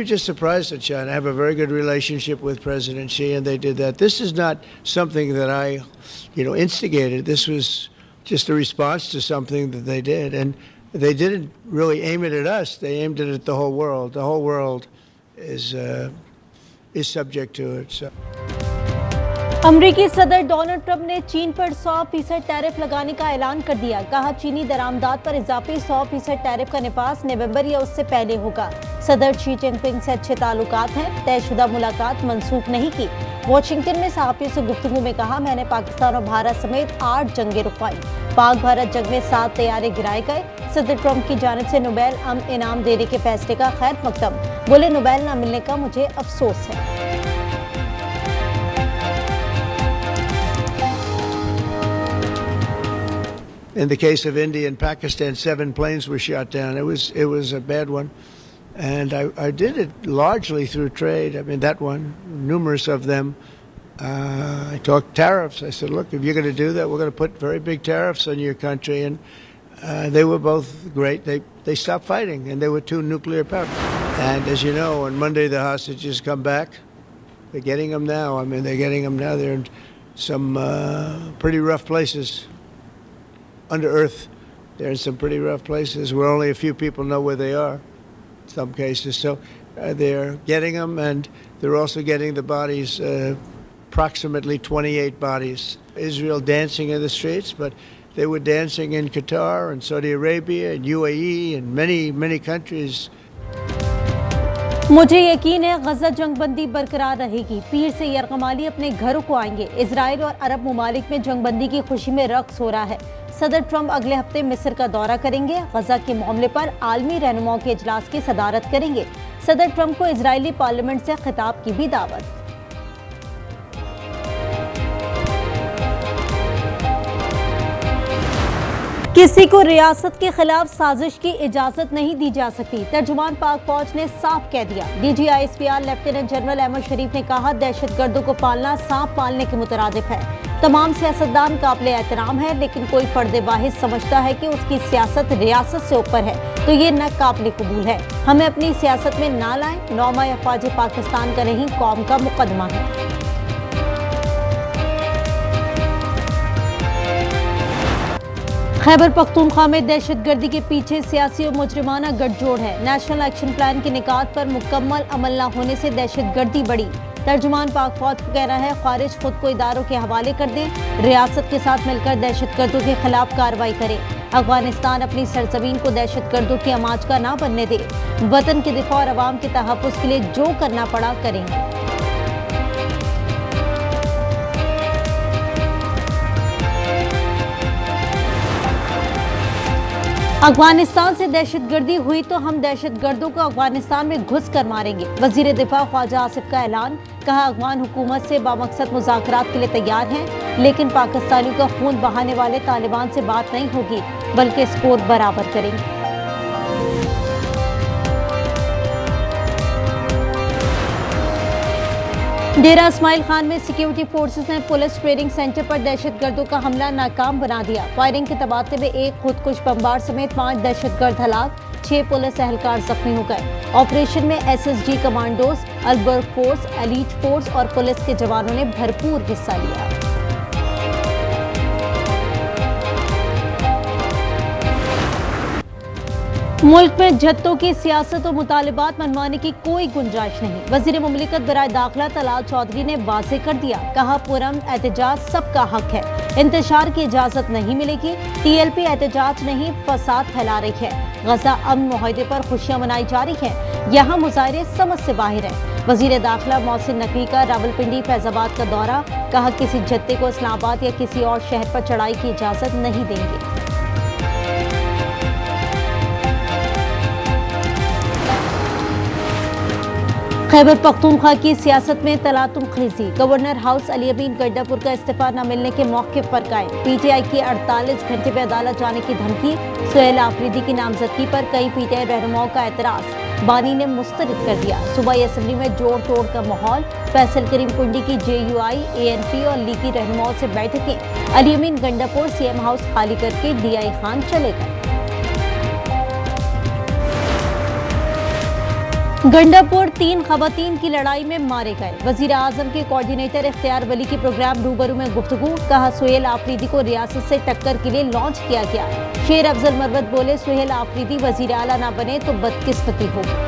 were just surprised at China. I have a very good relationship with President Xi, and they did that. This is not something that I, instigated. This was just a response to something that they did, and they didn't really aim it at us. They aimed it at the whole world. The whole world is subject to it. So. अमरीकी सदर Donald Trump ने चीन पर 100% tariff लगाने का ऐलान कर दिया। कहा चीनी दरामदात पर इजाफी 100% टैरिफ का निपास नवंबर या उससे पहले होगा। सदर शी जिनपिंग से अच्छे ताल्लुकात हैं, तयशुदा मुलाकात मंसूख नहीं की। वॉशिंगटन में सहाफियों से गुफ्तगू में कहा, मैंने पाकिस्तान और भारत समेत 8 जंगें रुकवाई। पाक भारत जंग में 7 तैयारे गिराए गए। सदर ट्रंप की जानिब से नोबेल अमन इनाम देने के फैसले का खैर मकदम। बोले नोबेल न मिलने का मुझे अफसोस है। In the case of India and Pakistan, 7 planes were shot down. It was a bad one, and I did it largely through trade. I mean, that one, numerous of them. I talked tariffs. I said, look, if you're going to do that, we're going to put very big tariffs on your country, and they were both great. They stopped fighting, and they were 2 nuclear powers. And as you know, on Monday the hostages come back. They're getting them now. I mean, they're getting them now. They're in some pretty rough places. Under earth, they're in some pretty rough places where only a few people know where they are, in some cases. So they're getting them, and they're also getting the bodies, approximately 28 bodies. Israel dancing in the streets, but they were dancing in Qatar and Saudi Arabia and UAE and many, many countries. मुझे यकीन है गजा जंगबंदी बरकरार रहेगी। पीर से यरगमाली अपने घरों को आएंगे। इजराइल और अरब मुमालिक में जंगबंदी की खुशी में रक्स हो रहा है। सदर ट्रंप अगले हफ्ते मिस्र का दौरा करेंगे। गजा के मामले पर आलमी रहनुमाओं के इजलास की सदारत करेंगे। सदर ट्रंप को इजरायली पार्लियामेंट से खिताब की भी दावत। किसी को रियासत के खिलाफ साजिश की इजाजत नहीं दी जा सकती। तर्जुमान पाक फौज ने साफ कह दिया। DGISPR लेफ्टिनेंट जनरल अहमद शरीफ ने कहा, दहशतगर्दों को पालना सांप पालने के मुतरादिफ है। तमाम सियासतदान काबिल एहतराम है, लेकिन कोई फर्द वाहिद समझता है कि उसकी सियासत रियासत से ऊपर है तो ये न काबिल कबूल है। हमें अपनी सियासत में ना लाएं। नौमा अफवाज पाकिस्तान का नहीं, कौम का मुकदमा है। खैबर पख्तूनख्वा में दहशतगर्दी के पीछे सियासी और मुजरिमाना गठजोड़ है। नेशनल एक्शन प्लान की निकात पर मुकम्मल अमल न होने से दहशतगर्दी बढ़ी। तर्जुमान पाक फौज का कहना है, खारिज खुद को इदारों के हवाले कर दें, रियासत के साथ मिलकर दहशतगर्दों के खिलाफ कार्रवाई करें। अफगानिस्तान अपनी सरजमीन को दहशतगर्दों की आमाज का ना बनने दे। वतन के दिफा और अवाम के तहफ़्फ़ुज़ के लिए जो करना पड़ा करेंगे। अफगानिस्तान से दहशतगर्दी हुई तो हम दहशतगर्दों को अफगानिस्तान में घुस कर मारेंगे। वजीर दिफा ख्वाजा आसिफ का ऐलान। कहा, अफगान हुकूमत से बामकसद मुज़ाकरात के लिए तैयार हैं, लेकिन पाकिस्तानियों का खून बहाने वाले तालिबान से बात नहीं होगी, बल्कि स्कोर बराबर करेंगे। डेरा इस्माइल खान में सिक्योरिटी फोर्सेस ने पुलिस ट्रेनिंग सेंटर पर दहशतगर्दों का हमला नाकाम बना दिया। फायरिंग के तबादले में एक खुदकुश बमबार समेत 5 दहशतगर्द हलाक, 6 पुलिस एहलकार जख्मी हो गए। ऑपरेशन में SSG commandos, Albert force, elite force और पुलिस के जवानों ने भरपूर हिस्सा लिया। मुल्क में जत्तों की सियासत और मुतालिबात मनवाने की कोई गुंजाइश नहीं। वजीर मुमलिकत बराए दाखिला तलाल चौधरी ने वाज़े कर दिया। कहा, पुरअमन एहतजाज सबका हक है, इंतशार की इजाजत नहीं मिलेगी। TLP एहतजाज नहीं, फसाद फैला रही है। गजा अमन मुआहदे पर खुशियां मनाई जा रही हैं, यहाँ मुजाहरे समझ से बाहर हैं। वजीर दाखिला मोहसिन नकवी का रावलपिंडी फैजाबाद का दौरा। कहा, किसी जत्ते को इस्लामाबाद या किसी और शहर पर चढ़ाई की इजाजत नहीं देंगे। खैबर पख्तूनख्वा की सियासत में तलातुम खेजी। गवर्नर हाउस अली अमीन गड्डापुर का इस्तीफा न मिलने के मौके पर कायम। PTI की 48 घंटे में अदालत जाने की धमकी। सुहेल आफरीदी की नामजदगी पर कई PTI रहनुमाओं का एतराज। बानी ने मुस्तरद कर दिया। सूबाई असम्बली में जोड़ तोड़ का माहौल। फैसल करीम कुंडी की JUI, ANP और लीगी रहनुमाओं से बैठकें। अली अमीन गंडापुर CM हाउस खाली करके DI खान चले गए। गंडापुर 3 खवातीन की लड़ाई में मारे गए। वजीर आजम के कोऑर्डिनेटर इख्तियार वली की प्रोग्राम रूबरू में गुफ्तगू। कहा सुहेल आफरीदी को रियासत से टक्कर के लिए लॉन्च किया गया। शेर अफजल मरवत बोले सुहेल आफरीदी वजीर आला ना बने तो बदकिस्मती होगी।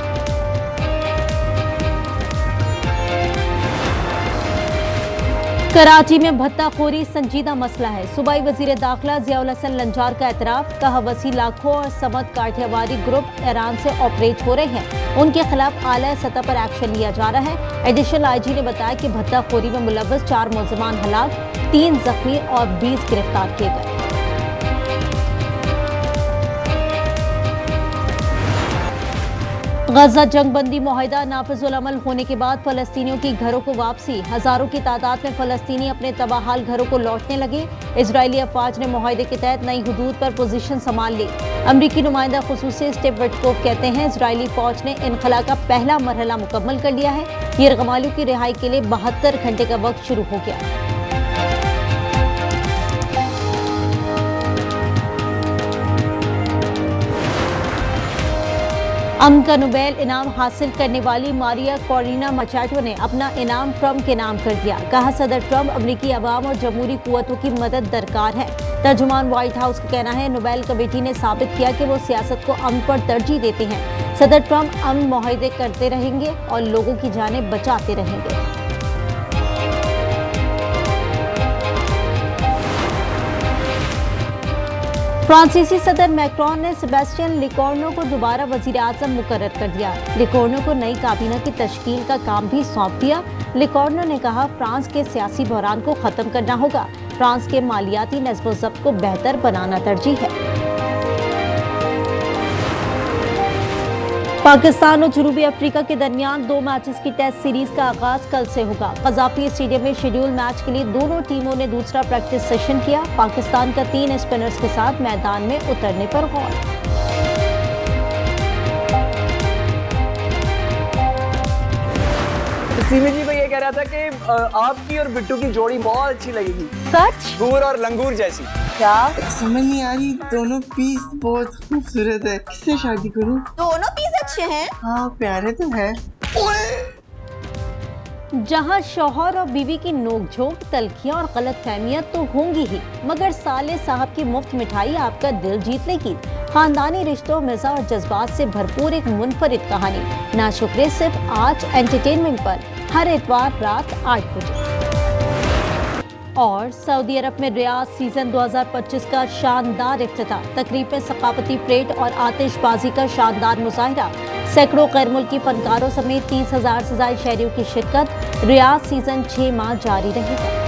कराची में भत्ताखोरी संजीदा मसला है। सूबाई वजीर दाखिला जियाउल हसन लंजार का एतराफ। कहा वसी लाखों और समद काठियावाड़ी ग्रुप ईरान से ऑपरेट हो रहे हैं, उनके खिलाफ आला सतह पर एक्शन लिया जा रहा है। एडिशनल आईजी ने बताया कि भत्ताखोरी में मुलव्वस 4 मुलजमान हलाक, 3 जख्मी और 20 गिरफ्तार किए गए। गजा जंगबंदी मुआहिदा नाफिजुल अमल होने के बाद फलस्तीनियों की घरों को वापसी। हजारों की तादाद में फलस्तीनी अपने तबाहाल घरों को लौटने लगे। इजरायली अफवाज ने मुआहिदे के तहत नई हुदूद पर पोजीशन संभाल ली। अमरीकी नुमाइंदा खुसूसी स्टीव विटकोफ कहते हैं इजरायली फौज ने इनखला का पहला मरहला मुकम्मल कर लिया है। यरगमालियों की रिहाई के लिए 72 घंटे का वक्त शुरू हो गया। अमन का नोबेल इनाम हासिल करने वाली मारिया कोरिना मचाटो ने अपना इनाम ट्रंप के नाम कर दिया। कहा सदर ट्रंप अमरीकी अवाम और जमहूरी कुव्वतों की मदद दरकार है। तर्जुमान व्हाइट हाउस का कहना है नोबेल कमेटी ने साबित किया कि वो सियासत को अमन पर तरजीह देते हैं। सदर ट्रंप अमन मुआहदे करते रहेंगे और लोगों की जानें बचाते रहेंगे। फ्रांसीसी सदर मैक्रोन ने सेबेस्टियन लिकोर्नो को दोबारा वजीर आजम मुकर्रर कर दिया। लिकोर्नो को नई काबीना की तश्कील का काम भी सौंप दिया। लिकोर्नो ने कहा फ्रांस के सियासी बहरान को खत्म करना होगा। फ्रांस के मालियाती नज़्म-ओ-ज़ब्त को बेहतर बनाना तरजीह है। पाकिस्तान और जनूबी अफ्रीका के दरमियान 2 मैचेस की टेस्ट सीरीज का आगाज कल से होगा। कज़ाफी स्टेडियम में शेड्यूल मैच के लिए दोनों टीमों ने दूसरा प्रैक्टिस सेशन किया। पाकिस्तान का 3 स्पिनर्स के साथ मैदान में उतरने पर गौर। सीमी जी मैं ये कह रहा था कि आपकी और बिट्टू की जोड़ी बहुत अच्छी लगेगी। सच? गूर और लंगूर जैसी। क्या समझ नहीं आ रही, दोनों पीस बहुत खूबसूरत है, किससे शादी करूं? दोनों पीस अच्छे हैं? हाँ प्यारे तो है। जहां शौहर और बीवी की नोकझोंक, तलखियां और गलतफहमियां तो होंगी ही, मगर साले साहब की मुफ्त मिठाई आपका दिल जीत लेगी। खानदानी रिश्तों, मिज़ा और जज्बात से भरपूर एक मुनफरिद कहानी। नाशुक्रे सिर्फ आज एंटरटेनमेंट पर, हर इतवार रात 8 बजे। और सऊदी अरब में रियाद सीजन 2025 का शानदार इफ्तिताह। तकरीब में सकाफती परेड और आतिशबाजी का शानदार मुजाहिरा। सैकड़ों गैर मुल्की फनकारों समेत 30,000 से ज्यादा शहरियों की शिरकत। रियाद सीजन 6 माह जारी रहेगा।